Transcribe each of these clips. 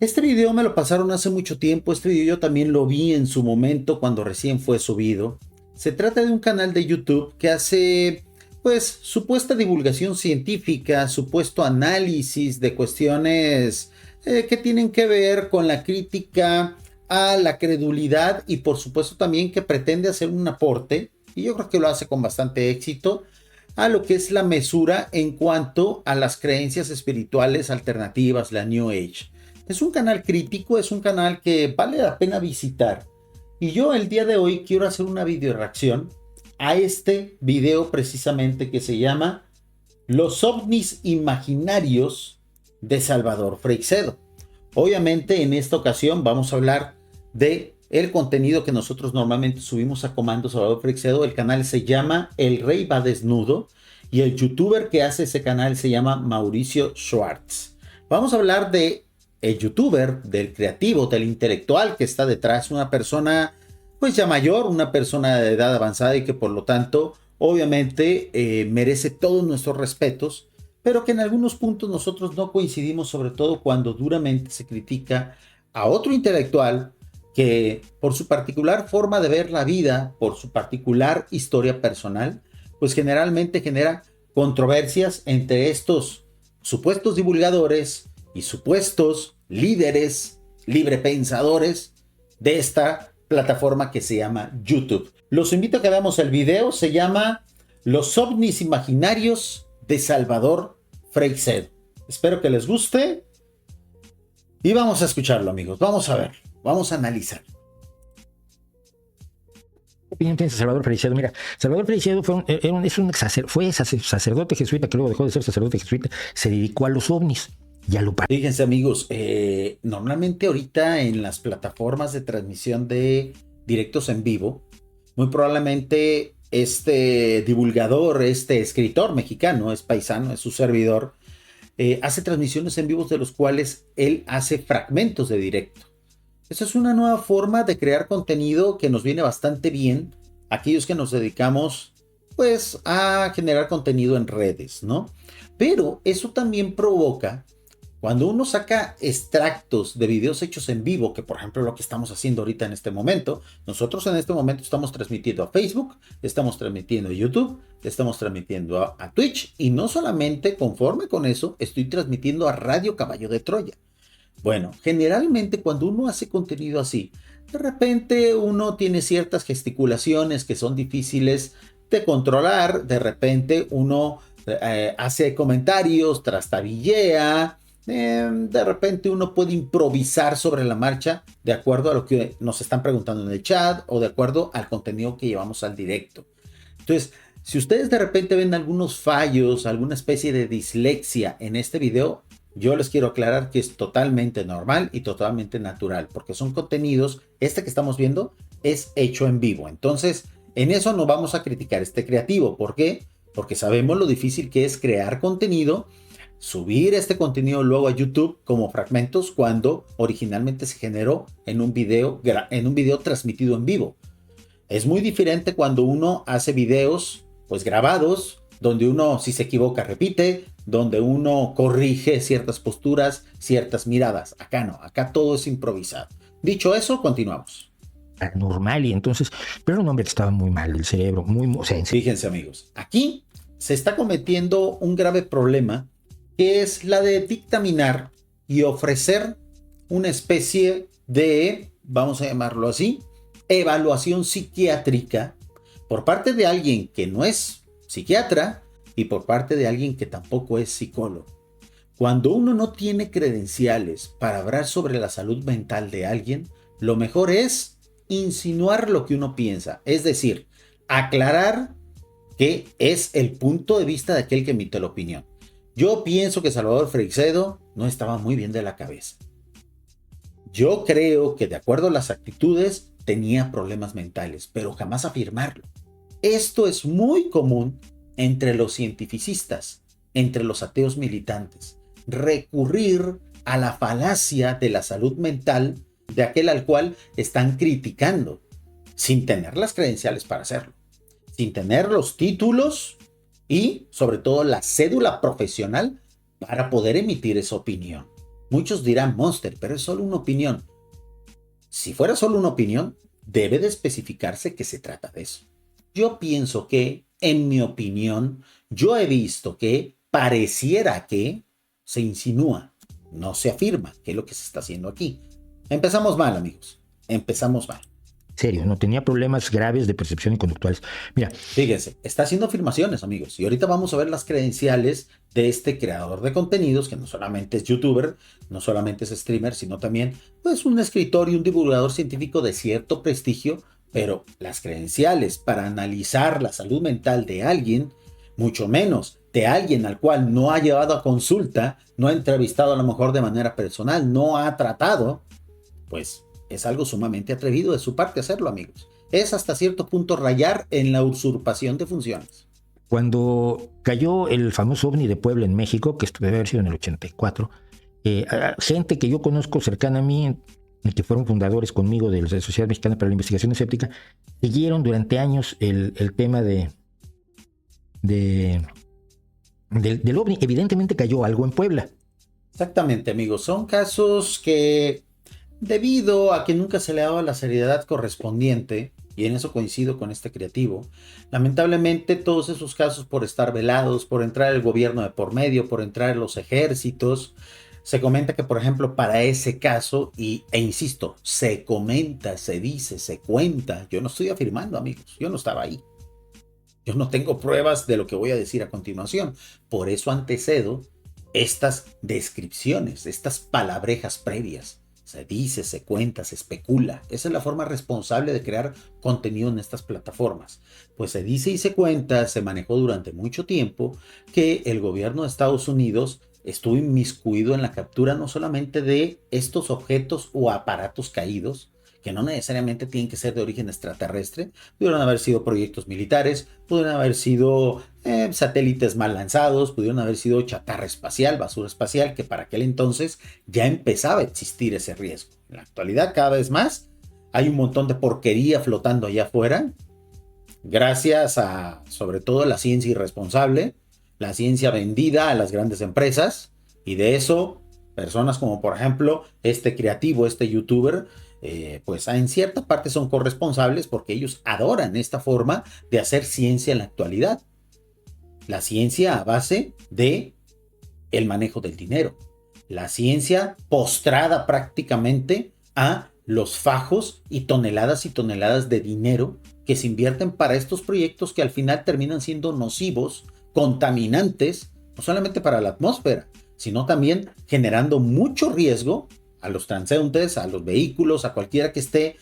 Este video me lo pasaron hace mucho tiempo, este video yo también lo vi en su momento cuando recién fue subido. Se trata de un canal de YouTube que hace, pues, supuesta divulgación científica, supuesto análisis de cuestiones que tienen que ver con la crítica a la credulidad y por supuesto también que pretende hacer un aporte, y yo creo que lo hace con bastante éxito, a lo que es la mesura en cuanto a las creencias espirituales alternativas, la New Age. Es un canal crítico, es un canal que vale la pena visitar. Y yo el día de hoy quiero hacer una video reacción a este video precisamente que se llama Los ovnis imaginarios de Salvador Freixedo. Obviamente en esta ocasión vamos a hablar de el contenido que nosotros normalmente subimos a Comando Salvador Freixedo. El canal se llama El Rey va Desnudo y el youtuber que hace ese canal se llama Mauricio Schwartz. Vamos a hablar de el youtuber, del creativo, del intelectual que está detrás, una persona pues ya mayor, una persona de edad avanzada y que por lo tanto obviamente merece todos nuestros respetos, pero que en algunos puntos nosotros no coincidimos, sobre todo cuando duramente se critica a otro intelectual que por su particular forma de ver la vida, por su particular historia personal, pues generalmente genera controversias entre estos supuestos divulgadores y supuestos líderes librepensadores de esta plataforma que se llama YouTube. Los invito a que veamos el video, se llama Los ovnis imaginarios de Salvador Freixedo. Espero que les guste y vamos a escucharlo, amigos. Vamos a ver, vamos a analizar. ¿Qué opinión tienes de Salvador Freixedo? Mira, Salvador Freixedo fue sacerdote jesuita que luego dejó de ser sacerdote jesuita, se dedicó a los ovnis. Ya lo paró. Fíjense, amigos, normalmente ahorita en las plataformas de transmisión de directos en vivo, muy probablemente este divulgador, este escritor mexicano, es paisano, es su servidor, hace transmisiones en vivos de los cuales él hace fragmentos de directo. Esa es una nueva forma de crear contenido que nos viene bastante bien a aquellos que nos dedicamos pues a generar contenido en redes, ¿no? Pero eso también provoca cuando uno saca extractos de videos hechos en vivo, que por ejemplo lo que estamos haciendo ahorita en este momento, nosotros en este momento estamos transmitiendo a Facebook, estamos transmitiendo a YouTube, estamos transmitiendo a Twitch y no solamente conforme con eso, estoy transmitiendo a Radio Caballo de Troya. Bueno, generalmente cuando uno hace contenido así, de repente uno tiene ciertas gesticulaciones que son difíciles de controlar, de repente uno hace comentarios, trastabillea, de repente uno puede improvisar sobre la marcha de acuerdo a lo que nos están preguntando en el chat o de acuerdo al contenido que llevamos al directo. Entonces, si ustedes de repente ven algunos fallos, alguna especie de dislexia en este video, yo les quiero aclarar que es totalmente normal y totalmente natural, porque son contenidos, este que estamos viendo es hecho en vivo. Entonces, en eso no vamos a criticar este creativo. ¿Por qué? Porque sabemos lo difícil que es crear contenido, subir este contenido luego a YouTube como fragmentos cuando originalmente se generó en un video transmitido en vivo. Es muy diferente cuando uno hace videos pues grabados, donde uno si se equivoca repite, donde uno corrige ciertas posturas, ciertas miradas. Acá no, acá todo es improvisado. Dicho eso, continuamos. Normal y entonces, pero era un hombre que estaba muy mal del cerebro, muy sensible. Fíjense, amigos, aquí se está cometiendo un grave problema que es la de dictaminar y ofrecer una especie de, vamos a llamarlo así, evaluación psiquiátrica por parte de alguien que no es psiquiatra y por parte de alguien que tampoco es psicólogo. Cuando uno no tiene credenciales para hablar sobre la salud mental de alguien, lo mejor es insinuar lo que uno piensa, es decir, aclarar que es el punto de vista de aquel que emite la opinión. Yo pienso que Salvador Freixedo no estaba muy bien de la cabeza. Yo creo que de acuerdo a las actitudes tenía problemas mentales, pero jamás afirmarlo. Esto es muy común entre los cientificistas, entre los ateos militantes, recurrir a la falacia de la salud mental de aquel al cual están criticando, sin tener las credenciales para hacerlo, sin tener los títulos y sobre todo la cédula profesional para poder emitir esa opinión. Muchos dirán Monster, pero es solo una opinión. Si fuera solo una opinión, debe de especificarse que se trata de eso. Yo pienso que, en mi opinión, yo he visto que pareciera que se insinúa, no se afirma, que es lo que se está haciendo aquí. Empezamos mal, amigos. Empezamos mal. Serio, no tenía problemas graves de percepción y conductuales. Mira, Fíjense, está haciendo afirmaciones, amigos. Y ahorita vamos a ver las credenciales de este creador de contenidos, que no solamente es youtuber, no solamente es streamer, sino también pues un escritor y un divulgador científico de cierto prestigio, pero las credenciales para analizar la salud mental de alguien, mucho menos de alguien al cual no ha llevado a consulta, no ha entrevistado a lo mejor de manera personal, no ha tratado, pues es algo sumamente atrevido de su parte hacerlo, amigos. Es hasta cierto punto rayar en la usurpación de funciones. cuando cayó el famoso ovni de Puebla en México, que esto debe haber sido en el 84, gente que yo conozco cercana a mí, que fueron fundadores conmigo de la Sociedad Mexicana para la Investigación Escéptica, siguieron durante años el tema del ovni. Evidentemente cayó algo en Puebla. Exactamente, amigos. Son casos que, debido a que nunca se le ha dado la seriedad correspondiente, y en eso coincido con este creativo, lamentablemente todos esos casos, por estar velados, por entrar el gobierno de por medio, por entrar los ejércitos, se comenta que, por ejemplo, para ese caso, e insisto, se comenta, se dice, se cuenta, yo no estoy afirmando, amigos, yo no estaba ahí. Yo no tengo pruebas de lo que voy a decir a continuación. Por eso antecedo estas descripciones, estas palabrejas previas. Se dice, se cuenta, se especula. Esa es la forma responsable de crear contenido en estas plataformas. Pues se dice y se cuenta, se manejó durante mucho tiempo que el gobierno de Estados Unidos estuvo inmiscuido en la captura no solamente de estos objetos o aparatos caídos, que no necesariamente tienen que ser de origen extraterrestre, pudieron haber sido proyectos militares, pudieron haber sido satélites mal lanzados, pudieron haber sido chatarra espacial, basura espacial, que para aquel entonces ya empezaba a existir ese riesgo. En la actualidad, cada vez más, hay un montón de porquería flotando allá afuera, gracias a, sobre todo, la ciencia irresponsable, la ciencia vendida a las grandes empresas, y de eso, personas como por ejemplo este creativo, este youtuber, pues en cierta parte son corresponsables porque ellos adoran esta forma de hacer ciencia en la actualidad. La ciencia a base de el manejo del dinero. La ciencia postrada prácticamente a los fajos y toneladas de dinero que se invierten para estos proyectos que al final terminan siendo nocivos, contaminantes, no solamente para la atmósfera, sino también generando mucho riesgo a los transeúntes, a los vehículos, a cualquiera que esté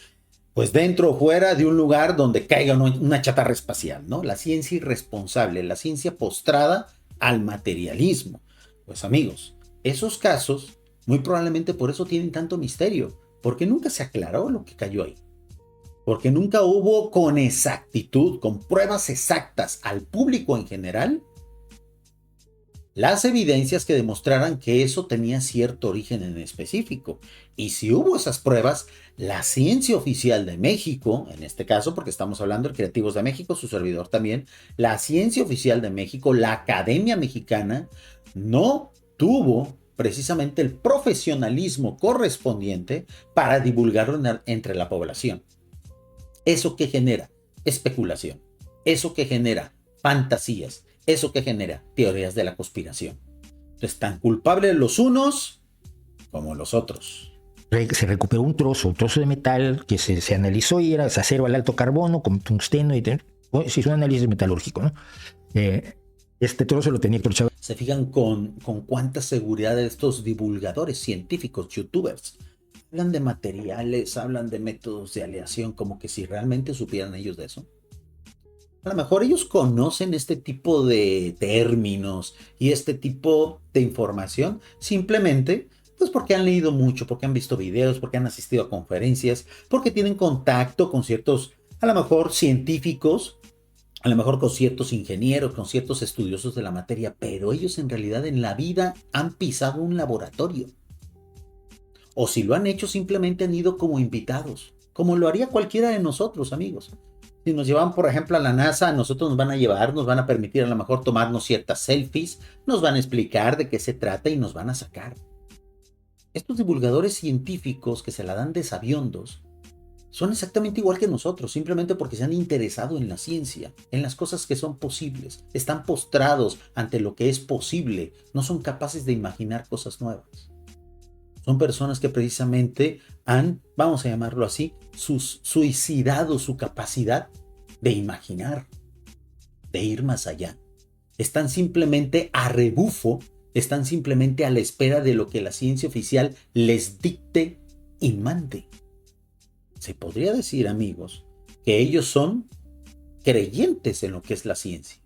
pues dentro o fuera de un lugar donde caiga una chatarra espacial, ¿no? La ciencia irresponsable, la ciencia postrada al materialismo. Pues amigos, esos casos muy probablemente por eso tienen tanto misterio, porque nunca se aclaró lo que cayó ahí. Porque nunca hubo con exactitud, con pruebas exactas al público en general, las evidencias que demostraran que eso tenía cierto origen en específico. Y si hubo esas pruebas, la ciencia oficial de México, en este caso porque estamos hablando de Creativos de México, su servidor también, la ciencia oficial de México, la Academia Mexicana, no tuvo precisamente el profesionalismo correspondiente para divulgarlo entre la población. ¿Eso que genera? Especulación. ¿Eso que genera? Fantasías. ¿Eso que genera? Teorías de la conspiración. Entonces, tan culpables los unos como los otros. Se recuperó un trozo de metal que se analizó y era acero al alto carbono con tungsteno y se hizo un análisis metalúrgico, ¿no? Este trozo lo tenía Héctor Chávez. Se fijan con cuánta seguridad de estos divulgadores científicos, youtubers. Hablan de materiales, hablan de métodos de aleación, como que si realmente supieran ellos de eso. A lo mejor ellos conocen este tipo de términos y este tipo de información simplemente pues porque han leído mucho, porque han visto videos, porque han asistido a conferencias, porque tienen contacto con ciertos, a lo mejor científicos, a lo mejor con ciertos ingenieros, con ciertos estudiosos de la materia, pero ellos en realidad en la vida han pisado un laboratorio. O si lo han hecho simplemente han ido como invitados, como lo haría cualquiera de nosotros, amigos. Si nos llevan, por ejemplo, a la NASA, a nosotros nos van a llevar, nos van a permitir a lo mejor tomarnos ciertas selfies, nos van a explicar de qué se trata y nos van a sacar. estos divulgadores científicos que se la dan de sabiondos son exactamente igual que nosotros, simplemente porque se han interesado en la ciencia, en las cosas que son posibles. Están postrados ante lo que es posible, no son capaces de imaginar cosas nuevas. Son personas que precisamente han, vamos a llamarlo así, suicidado su capacidad de imaginar, de ir más allá. Están simplemente a rebufo, están simplemente a la espera de lo que la ciencia oficial les dicte y mande. Se podría decir, amigos, que ellos son creyentes en lo que es la ciencia.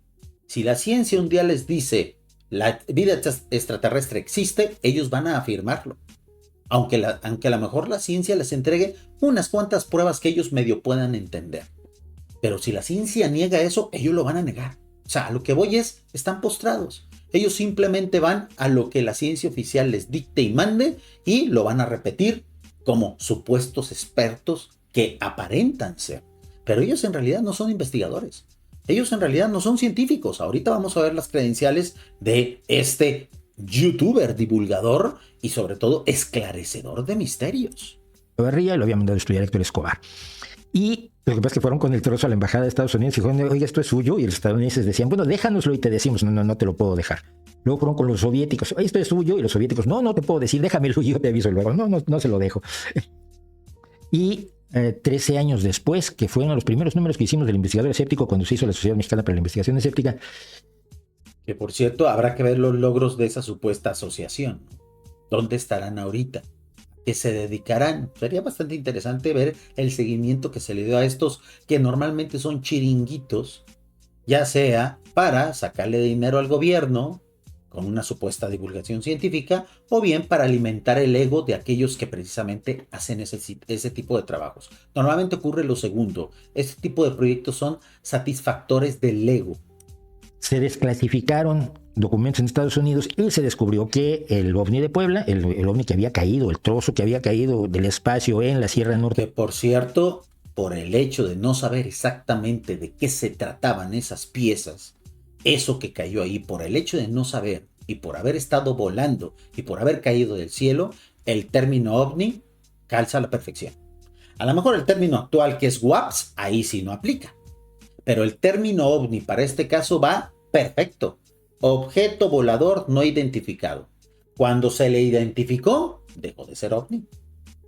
Si la ciencia un día les dice la vida extraterrestre existe, ellos van a afirmarlo. Aunque a lo mejor la ciencia les entregue unas cuantas pruebas que ellos medio puedan entender. Pero si la ciencia niega eso, ellos lo van a negar. O sea, a lo que voy es, están postrados. Ellos simplemente van a lo que la ciencia oficial les dicte y mande y lo van a repetir como supuestos expertos que aparentan ser. Pero ellos en realidad no son investigadores. Ellos en realidad no son científicos. Ahorita vamos a ver las credenciales de este youtuber divulgador y sobre todo esclarecedor de misterios. Lo barría y lo había mandado a estudiar Héctor Escobar. Y lo que pasa es que fueron con el trozo a la embajada de Estados Unidos y dijeron, oiga, esto es suyo. Y los estadounidenses decían, bueno, déjanoslo y te decimos, no te lo puedo dejar. Luego fueron con los soviéticos, esto es suyo. Y los soviéticos, no te puedo decir, déjamelo, yo te aviso luego. No se lo dejo. Y 13 años después, que fueron los primeros números que hicimos del investigador escéptico cuando se hizo la Sociedad Mexicana para la Investigación Escéptica. Que por cierto, habrá que ver los logros de esa supuesta asociación. ¿Dónde estarán ahorita? ¿Qué se dedicarán? Sería bastante interesante ver el seguimiento que se le dio a estos que normalmente son chiringuitos, ya sea para sacarle dinero al gobierno con una supuesta divulgación científica o bien para alimentar el ego de aquellos que precisamente hacen ese tipo de trabajos. Normalmente ocurre lo segundo. Este tipo de proyectos son satisfactores del ego. Se desclasificaron documentos en Estados Unidos y se descubrió que el ovni de Puebla, el ovni que había caído, el trozo que había caído del espacio en la Sierra Norte. Que por cierto, por el hecho de no saber exactamente de qué se trataban esas piezas, eso que cayó ahí, por el hecho de no saber y por haber estado volando y por haber caído del cielo, el término ovni calza a la perfección. A lo mejor el término actual que es WAPS, ahí sí no aplica. Pero el término ovni para este caso va perfecto. Objeto volador no identificado. Cuando se le identificó, dejó de ser ovni.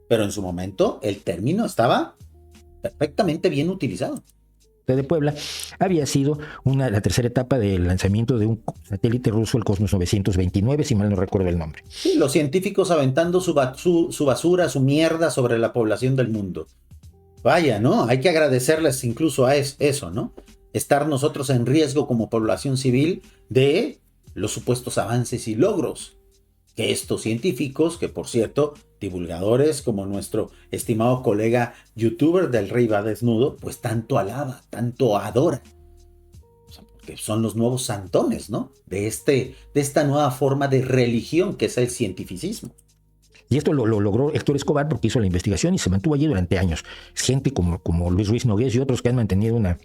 Pero en su momento el término estaba perfectamente bien utilizado. De Puebla había sido la tercera etapa del lanzamiento de un satélite ruso, el Cosmos 929, si mal no recuerdo el nombre. Sí, los científicos aventando su basura, su mierda sobre la población del mundo. Vaya, ¿no? Hay que agradecerles incluso a eso, ¿no? Estar nosotros en riesgo como población civil de los supuestos avances y logros que estos científicos, que por cierto, divulgadores como nuestro estimado colega youtuber del Rey va desnudo, pues tanto alaba, tanto adora. O sea, porque son los nuevos santones, ¿no? De esta nueva forma de religión que es el cientificismo. Y esto lo logró Héctor Escobar porque hizo la investigación y se mantuvo allí durante años. Gente como Luis Ruiz Nogués y otros que han mantenido una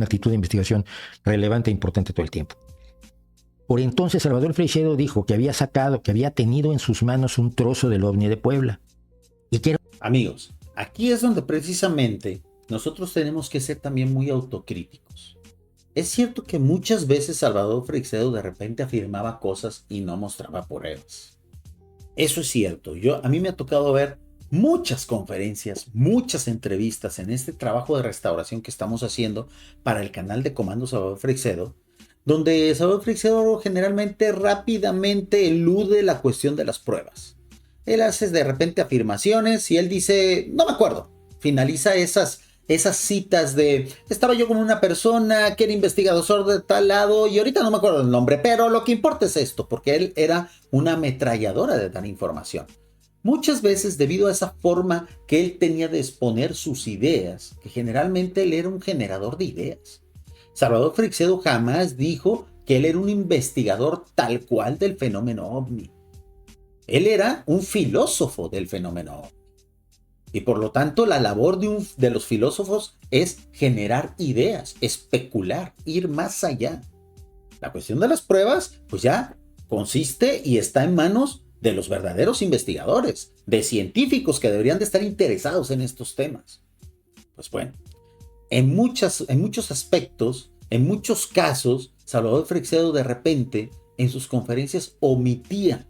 actitud de investigación relevante e importante todo el tiempo. Por entonces Salvador Freixedo dijo que había tenido en sus manos un trozo del ovni de Puebla. Y que era... Amigos, aquí es donde precisamente nosotros tenemos que ser también muy autocríticos. Es cierto que muchas veces Salvador Freixedo de repente afirmaba cosas y no mostraba pruebas. Eso es cierto. A mí me ha tocado ver muchas conferencias, muchas entrevistas en este trabajo de restauración que estamos haciendo para el canal de Comando Salvador Freixedo, donde Salvador Freixedo generalmente rápidamente elude la cuestión de las pruebas. Él hace de repente afirmaciones y él dice, no me acuerdo. Finaliza esas citas de, estaba yo con una persona que era investigador de tal lado y ahorita no me acuerdo el nombre, pero lo que importa es esto, porque él era una ametralladora de dar información. Muchas veces debido a esa forma que él tenía de exponer sus ideas, que generalmente él era un generador de ideas. Salvador Freixedo jamás dijo que él era un investigador tal cual del fenómeno ovni. Él era un filósofo del fenómeno ovni. Y por lo tanto la labor de los filósofos es generar ideas, especular, ir más allá. La cuestión de las pruebas pues ya consiste y está en manos de los verdaderos investigadores, de científicos que deberían de estar interesados en estos temas. Pues bueno, en muchos aspectos, en muchos casos, Salvador Freixedo de repente en sus conferencias omitía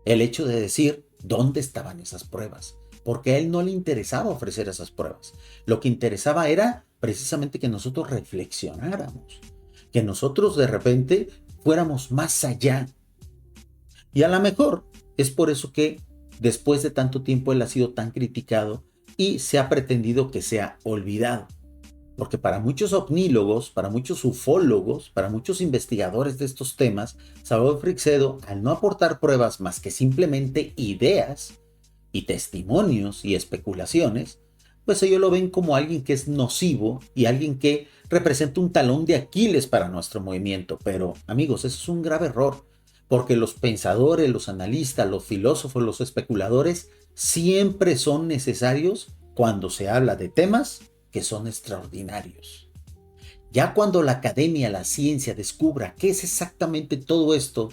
el hecho de decir dónde estaban esas pruebas, porque a él no le interesaba ofrecer esas pruebas. Lo que interesaba era precisamente que nosotros reflexionáramos, que nosotros de repente fuéramos más allá. Y a lo mejor es por eso que después de tanto tiempo él ha sido tan criticado y se ha pretendido que sea olvidado. Porque para muchos ovnílogos, para muchos ufólogos, para muchos investigadores de estos temas, Salvador Freixedo, al no aportar pruebas más que simplemente ideas y testimonios y especulaciones, pues ellos lo ven como alguien que es nocivo y alguien que representa un talón de Aquiles para nuestro movimiento. Pero, amigos, eso es un grave error, porque los pensadores, los analistas, los filósofos, los especuladores siempre son necesarios cuando se habla de temas que son extraordinarios. Ya cuando la academia, la ciencia descubra qué es exactamente todo esto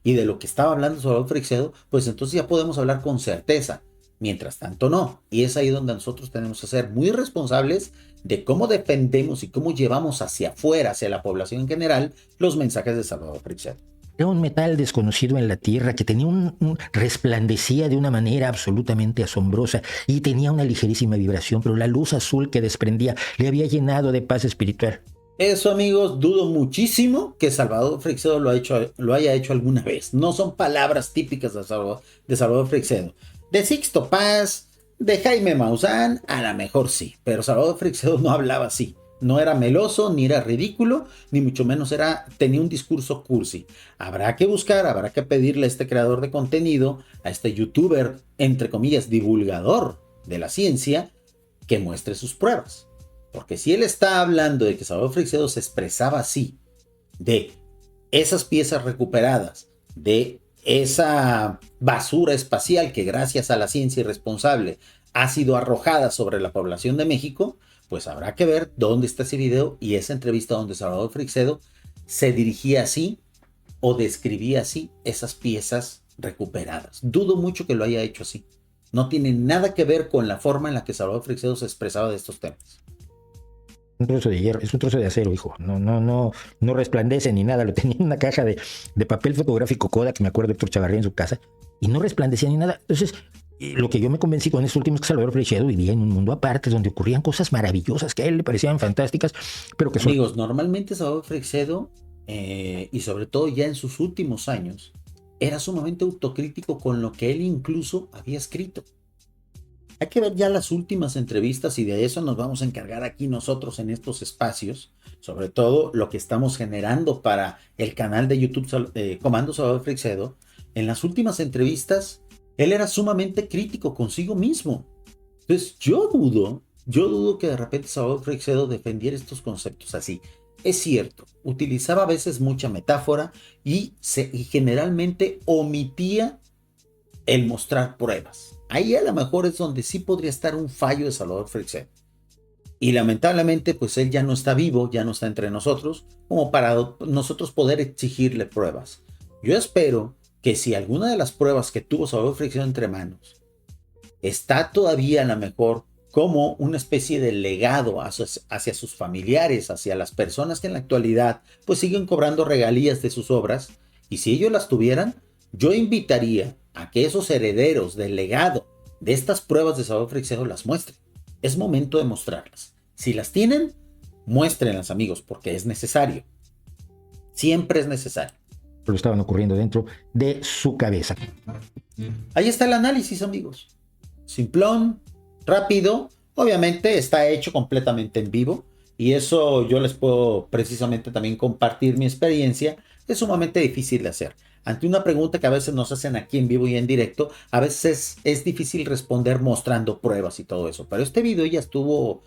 y de lo que estaba hablando Salvador Freixedo, pues entonces ya podemos hablar con certeza. Mientras tanto no, y es ahí donde nosotros tenemos que ser muy responsables de cómo defendemos y cómo llevamos hacia afuera, hacia la población en general, los mensajes de Salvador Freixedo. Era un metal desconocido en la Tierra que tenía resplandecía de una manera absolutamente asombrosa y tenía una ligerísima vibración, pero la luz azul que desprendía le había llenado de paz espiritual. Eso, amigos, dudo muchísimo que Salvador Freixedo lo haya hecho alguna vez. No son palabras típicas de Salvador Freixedo. De Sixto Paz, de Jaime Maussan, a lo mejor sí, pero Salvador Freixedo no hablaba así. No era meloso, ni era ridículo, ni mucho menos tenía un discurso cursi. Habrá que buscar, habrá que pedirle a este creador de contenido, a este youtuber, entre comillas, divulgador de la ciencia, que muestre sus pruebas. Porque si él está hablando de que Salvador Freixedo se expresaba así, de esas piezas recuperadas, de esa basura espacial que gracias a la ciencia irresponsable ha sido arrojada sobre la población de México, pues habrá que ver dónde está ese video y esa entrevista donde Salvador Freixedo se dirigía así o describía así esas piezas recuperadas. Dudo mucho que lo haya hecho así. No tiene nada que ver con la forma en la que Salvador Freixedo se expresaba de estos temas. Un trozo de hierro, es un trozo de acero, hijo. No resplandece ni nada. Lo tenía en una caja de papel fotográfico Kodak, me acuerdo de Héctor Chavarría en su casa, y no resplandecía ni nada. Entonces, lo que yo me convencí con estos últimos que Salvador Freixedo vivía en un mundo aparte donde ocurrían cosas maravillosas que a él le parecían fantásticas, pero que son... Amigos, normalmente Salvador Freixedo, y sobre todo ya en sus últimos años, era sumamente autocrítico con lo que él incluso había escrito. Hay que ver ya las últimas entrevistas y de eso nos vamos a encargar aquí nosotros en estos espacios, sobre todo lo que estamos generando para el canal de YouTube Comando Salvador Freixedo. En las últimas entrevistas, él era sumamente crítico consigo mismo. Entonces yo dudo que de repente Salvador Freixedo defendiera estos conceptos así. Es cierto, utilizaba a veces mucha metáfora y generalmente omitía el mostrar pruebas. Ahí a lo mejor es donde sí podría estar un fallo de Salvador Freixedo. Y lamentablemente, pues él ya no está vivo, ya no está entre nosotros, como para nosotros poder exigirle pruebas. Yo espero que si alguna de las pruebas que tuvo Salvador Freixedo entre manos está todavía a lo mejor como una especie de legado hacia sus familiares, hacia las personas que en la actualidad pues siguen cobrando regalías de sus obras, y si ellos las tuvieran, yo invitaría a que esos herederos del legado de estas pruebas de Salvador Freixedo las muestren. Es momento de mostrarlas. Si las tienen, muéstrenlas, amigos, porque es necesario. Siempre es necesario. Pero estaban ocurriendo dentro de su cabeza. Ahí está el análisis, amigos. Simplón, rápido. Obviamente está hecho completamente en vivo. Y eso yo les puedo precisamente también compartir mi experiencia. Es sumamente difícil de hacer. Ante una pregunta que a veces nos hacen aquí en vivo y en directo, a veces es difícil responder mostrando pruebas y todo eso. Pero este video ya estuvo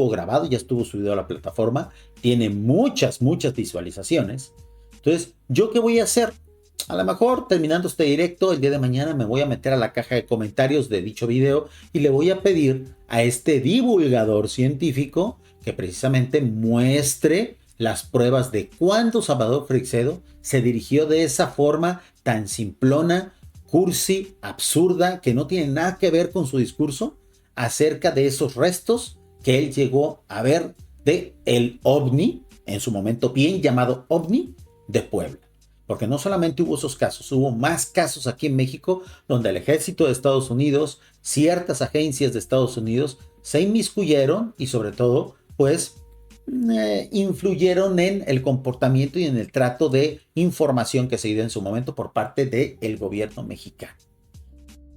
grabado, ya estuvo subido a la plataforma. Tiene muchas visualizaciones. Entonces, ¿yo qué voy a hacer? A lo mejor terminando este directo, el día de mañana me voy a meter a la caja de comentarios de dicho video y le voy a pedir a este divulgador científico que precisamente muestre las pruebas de cuándo Salvador Freixedo se dirigió de esa forma tan simplona cursi, absurda, que no tiene nada que ver con su discurso acerca de esos restos que él llegó a ver de el OVNI, en su momento bien llamado OVNI, de Puebla. Porque no solamente hubo esos casos, hubo más casos aquí en México donde el ejército de Estados Unidos, ciertas agencias de Estados Unidos se inmiscuyeron y sobre todo, pues, influyeron en el comportamiento y en el trato de información que se dio en su momento por parte del gobierno mexicano.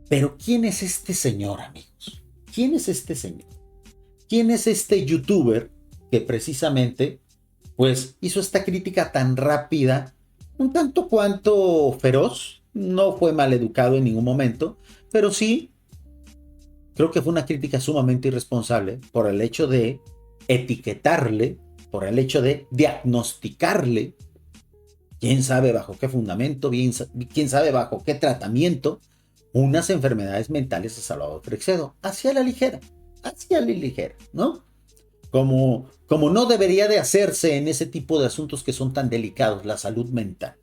Pero ¿quién es este señor, amigos? ¿Quién es este señor? ¿Quién es este youtuber que precisamente, pues, hizo esta crítica tan rápida, un tanto cuanto feroz? No fue maleducado en ningún momento, pero sí creo que fue una crítica sumamente irresponsable por el hecho de etiquetarle, por el hecho de diagnosticarle, quién sabe bajo qué fundamento, quién sabe bajo qué tratamiento, unas enfermedades mentales a Salvador Freixedo, hacia la ligera, ¿no? Como no debería de hacerse en ese tipo de asuntos que son tan delicados, la salud mental.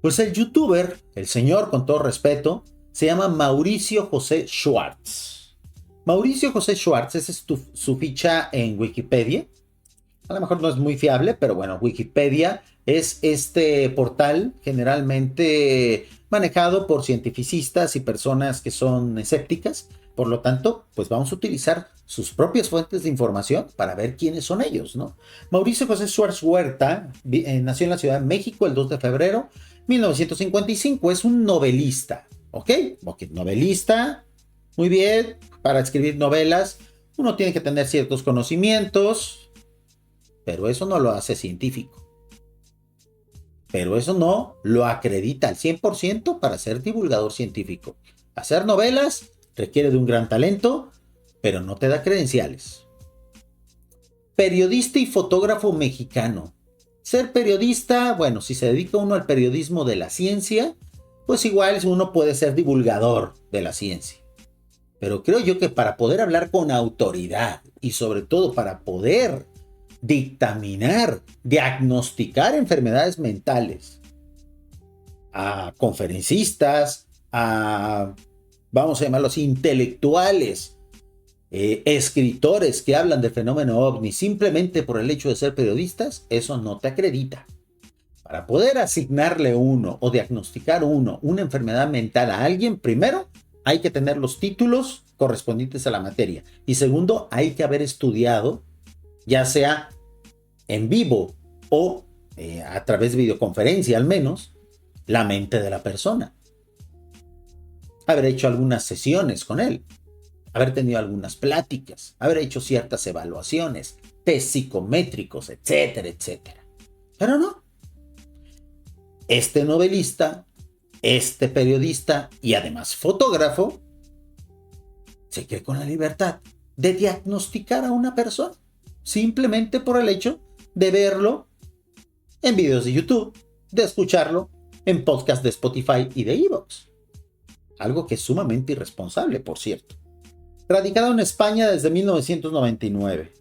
Pues el youtuber, el señor, con todo respeto, se llama Mauricio José Schwartz. Mauricio José Schwartz, esa es su ficha en Wikipedia. A lo mejor no es muy fiable, pero bueno, Wikipedia es este portal generalmente manejado por cientificistas y personas que son escépticas. Por lo tanto, pues vamos a utilizar sus propias fuentes de información para ver quiénes son ellos, ¿no? Mauricio José Schwartz Huerta nació en la Ciudad de México el 2 de febrero de 1955. Es un novelista, ¿ok? Novelista, muy bien. Para escribir novelas uno tiene que tener ciertos conocimientos, pero eso no lo hace científico. Pero eso no lo acredita al 100% para ser divulgador científico. Hacer novelas requiere de un gran talento, pero no te da credenciales. Periodista y fotógrafo mexicano. Ser periodista, bueno, si se dedica uno al periodismo de la ciencia, pues igual uno puede ser divulgador de la ciencia. Pero creo yo que para poder hablar con autoridad y sobre todo para poder dictaminar, diagnosticar enfermedades mentales a conferencistas, a, vamos a llamarlos, intelectuales, escritores que hablan del fenómeno OVNI simplemente por el hecho de ser periodistas, eso no te acredita. Para poder asignarle uno o diagnosticar uno una enfermedad mental a alguien, primero hay que tener los títulos correspondientes a la materia y segundo hay que haber estudiado, ya sea en vivo o a través de videoconferencia al menos, la mente de la persona. Haber hecho algunas sesiones con él, haber tenido algunas pláticas, haber hecho ciertas evaluaciones, test psicométricos, etcétera, etcétera. Pero no. Este novelista, este periodista y además fotógrafo se cree con la libertad de diagnosticar a una persona simplemente por el hecho de verlo en videos de YouTube, de escucharlo en podcasts de Spotify y de iVoox. Algo que es sumamente irresponsable, por cierto. Radicado en España desde 1999.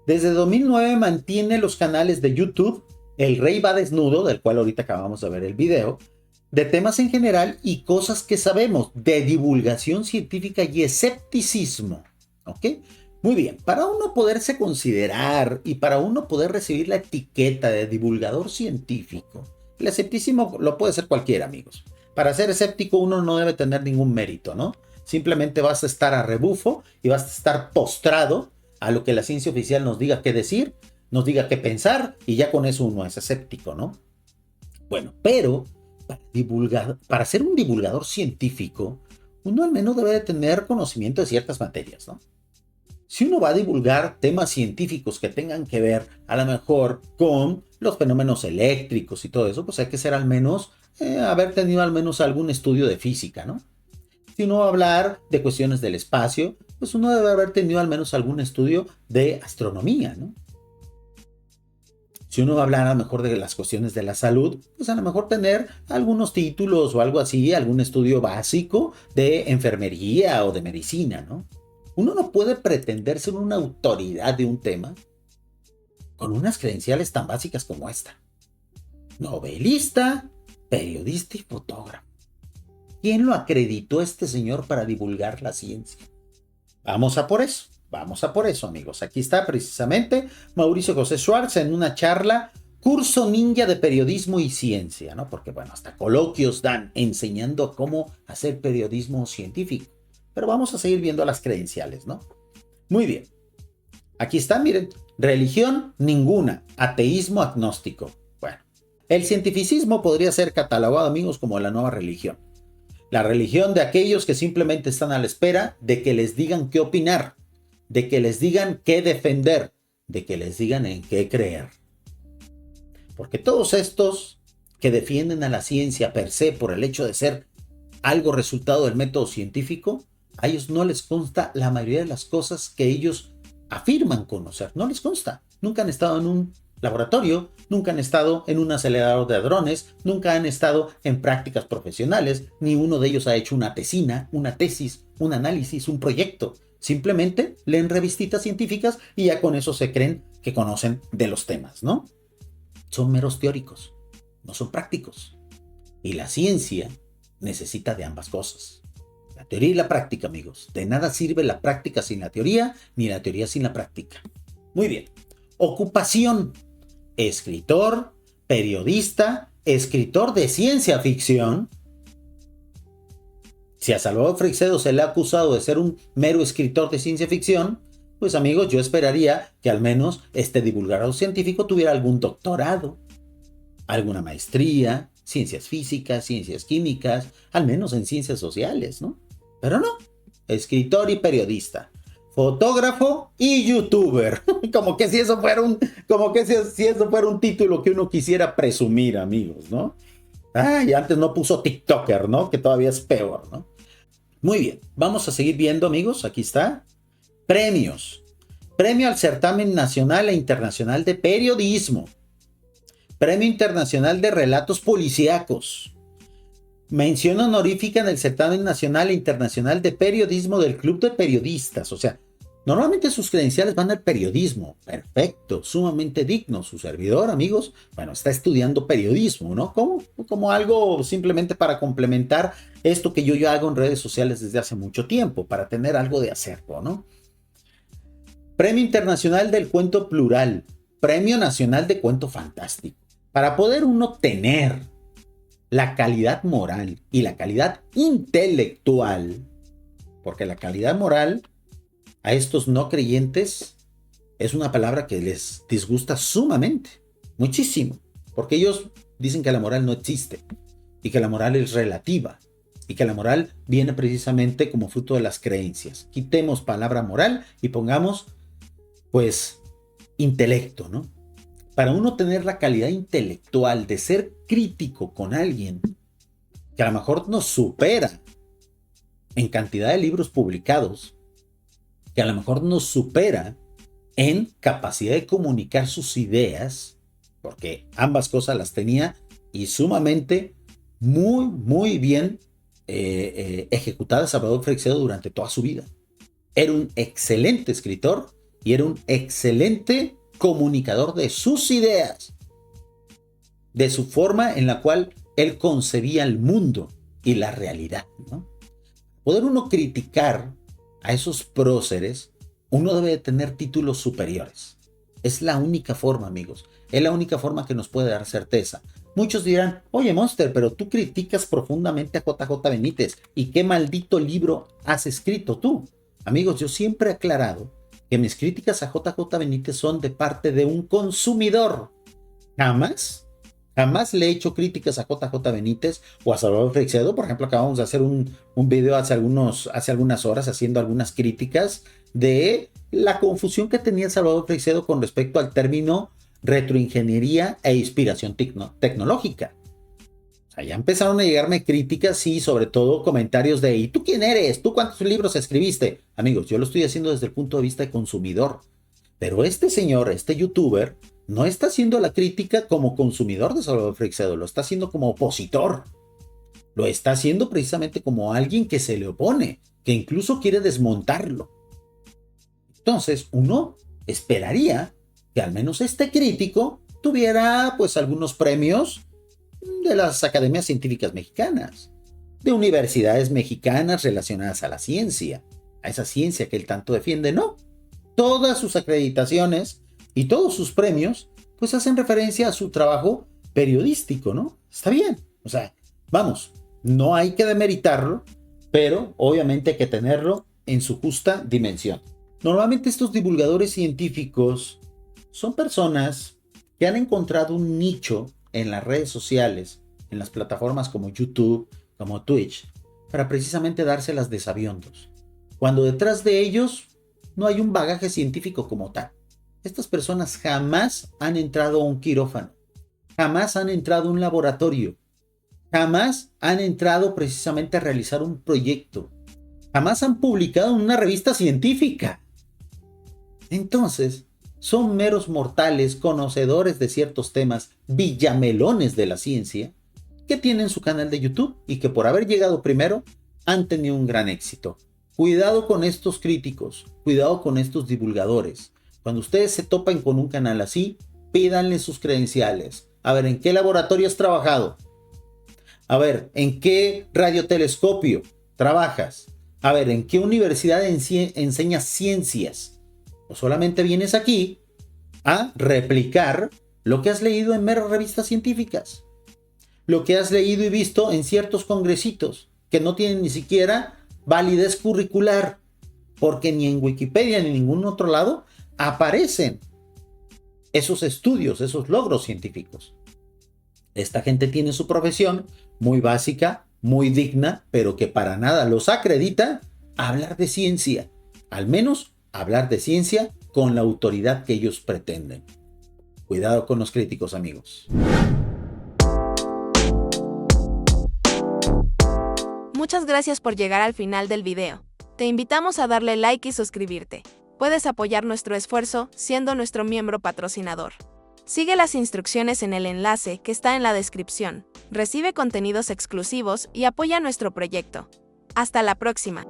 Desde 2009 mantiene los canales de YouTube El Rey va desnudo, del cual ahorita acabamos de ver el video, de temas en general y cosas que sabemos, de divulgación científica y escepticismo. ¿Ok? Muy bien, para uno poderse considerar y para uno poder recibir la etiqueta de divulgador científico, el escepticismo lo puede ser cualquiera, amigos. Para ser escéptico uno no debe tener ningún mérito, ¿no? Simplemente vas a estar a rebufo y vas a estar postrado a lo que la ciencia oficial nos diga qué decir, nos diga qué pensar y ya con eso uno es escéptico, ¿no? Bueno, pero para ser un divulgador científico, uno al menos debe de tener conocimiento de ciertas materias, ¿no? Si uno va a divulgar temas científicos que tengan que ver a lo mejor con los fenómenos eléctricos y todo eso, pues hay que ser al menos, haber tenido al menos algún estudio de física, ¿no? Si uno va a hablar de cuestiones del espacio, pues uno debe haber tenido al menos algún estudio de astronomía, ¿no? Si uno va a hablar a lo mejor de las cuestiones de la salud, pues a lo mejor tener algunos títulos o algo así, algún estudio básico de enfermería o de medicina, ¿no? Uno no puede pretender ser una autoridad de un tema con unas credenciales tan básicas como esta. Novelista, periodista y fotógrafo. ¿Quién lo acreditó a este señor para divulgar la ciencia? Vamos a por eso, amigos. Aquí está precisamente Mauricio José Schwartz en una charla, curso ninja de periodismo y ciencia, ¿no? Porque, bueno, hasta coloquios dan enseñando cómo hacer periodismo científico. Pero vamos a seguir viendo las credenciales, ¿no? Muy bien. Aquí está, miren. Religión, ninguna. Ateísmo, agnóstico. Bueno, el cientificismo podría ser catalogado, amigos, como la nueva religión. La religión de aquellos que simplemente están a la espera de que les digan qué opinar, de que les digan qué defender, de que les digan en qué creer. Porque todos estos que defienden a la ciencia per se por el hecho de ser algo resultado del método científico, a ellos no les consta la mayoría de las cosas que ellos afirman conocer. No les consta. Nunca han estado en un laboratorio, nunca han estado en un acelerador de hadrones, nunca han estado en prácticas profesionales, ni uno de ellos ha hecho una tesina, una tesis, un análisis, un proyecto. Simplemente leen revistitas científicas y ya con eso se creen que conocen de los temas, ¿no? Son meros teóricos, no son prácticos. Y la ciencia necesita de ambas cosas. La teoría y la práctica, amigos. De nada sirve la práctica sin la teoría, ni la teoría sin la práctica. Muy bien. Ocupación. Escritor, periodista, escritor de ciencia ficción. Si a Salvador Freixedo se le ha acusado de ser un mero escritor de ciencia ficción, pues amigos, yo esperaría que al menos este divulgador científico tuviera algún doctorado, alguna maestría, ciencias físicas, ciencias químicas, al menos en ciencias sociales, ¿no? Pero no, escritor y periodista, fotógrafo y youtuber. Como que si eso fuera un título que uno quisiera presumir, amigos, ¿no? Y antes no puso TikToker, ¿no? Que todavía es peor, ¿no? Muy bien, vamos a seguir viendo, amigos. Aquí está. Premios. Premio al Certamen Nacional e Internacional de Periodismo. Premio Internacional de Relatos Policíacos. Mención honorífica en el Certamen Nacional e Internacional de Periodismo del Club de Periodistas. O sea, normalmente sus credenciales van al periodismo. Perfecto, sumamente digno. Su servidor, amigos, bueno, está estudiando periodismo, ¿no? Como algo simplemente para complementar esto que yo hago en redes sociales desde hace mucho tiempo, para tener algo de acervo, ¿no? Premio Internacional del Cuento Plural. Premio Nacional de Cuento Fantástico. Para poder uno tener la calidad moral y la calidad intelectual, porque la calidad moral a estos no creyentes es una palabra que les disgusta sumamente, muchísimo, porque ellos dicen que la moral no existe y que la moral es relativa y que la moral viene precisamente como fruto de las creencias. Quitemos palabra moral y pongamos, pues, intelecto, ¿no? Para uno tener la calidad intelectual de ser crítico con alguien que a lo mejor nos supera en cantidad de libros publicados, que a lo mejor nos supera en capacidad de comunicar sus ideas, porque ambas cosas las tenía y sumamente muy bien ejecutadas Salvador Freixedo durante toda su vida. Era un excelente escritor y era un excelente comunicador de sus ideas, de su forma en la cual él concebía el mundo y la realidad, ¿no? Poder uno criticar a esos próceres, uno debe de tener títulos superiores. Es la única forma, amigos. Es la única forma que nos puede dar certeza. Muchos dirán, oye, Monster, pero tú criticas profundamente a JJ Benítez. ¿Y qué maldito libro has escrito tú? Amigos, yo siempre he aclarado que mis críticas a JJ Benítez son de parte de un consumidor. Jamás le he hecho críticas a JJ Benítez o a Salvador Freixedo. Por ejemplo, acabamos de hacer un video hace algunas horas haciendo algunas críticas de la confusión que tenía Salvador Freixedo con respecto al término retroingeniería e inspiración tecnológica. O sea, ya empezaron a llegarme críticas y sobre todo comentarios de ¿y tú quién eres? ¿Tú cuántos libros escribiste? Amigos, yo lo estoy haciendo desde el punto de vista de consumidor. Pero este señor, este youtuber, no está haciendo la crítica como consumidor de Salvador Freixedo, lo está haciendo como opositor. Lo está haciendo precisamente como alguien que se le opone, que incluso quiere desmontarlo. Entonces, uno esperaría que al menos este crítico tuviera pues algunos premios de las academias científicas mexicanas. de universidades mexicanas relacionadas a la ciencia, a esa ciencia que él tanto defiende, no. Todas sus acreditaciones y todos sus premios, pues hacen referencia a su trabajo periodístico, ¿no? Está bien, o sea, vamos, no hay que demeritarlo, pero obviamente hay que tenerlo en su justa dimensión. Normalmente estos divulgadores científicos son personas que han encontrado un nicho en las redes sociales, en las plataformas como YouTube, como Twitch, para precisamente dárselas de sabiondos, cuando detrás de ellos no hay un bagaje científico como tal. Estas personas jamás han entrado a un quirófano, jamás han entrado a un laboratorio, jamás han entrado precisamente a realizar un proyecto, jamás han publicado en una revista científica. Entonces, son meros mortales conocedores de ciertos temas, villamelones de la ciencia, que tienen su canal de YouTube y que por haber llegado primero han tenido un gran éxito. Cuidado con estos críticos, cuidado con estos divulgadores. Cuando ustedes se topan con un canal así, pídanle sus credenciales. A ver, ¿en qué laboratorio has trabajado? A ver, ¿en qué radiotelescopio trabajas? A ver, ¿en qué universidad enseñas ciencias? ¿O solamente vienes aquí a replicar lo que has leído en meras revistas científicas? Lo que has leído y visto en ciertos congresitos que no tienen ni siquiera validez curricular, porque ni en Wikipedia ni en ningún otro lado aparecen esos estudios, esos logros científicos. Esta gente tiene su profesión muy básica, muy digna, pero que para nada los acredita a hablar de ciencia, al menos hablar de ciencia con la autoridad que ellos pretenden. Cuidado con los críticos, amigos. Muchas gracias por llegar al final del video. Te invitamos a darle like y suscribirte. Puedes apoyar nuestro esfuerzo siendo nuestro miembro patrocinador. Sigue las instrucciones en el enlace que está en la descripción. Recibe contenidos exclusivos y apoya nuestro proyecto. Hasta la próxima.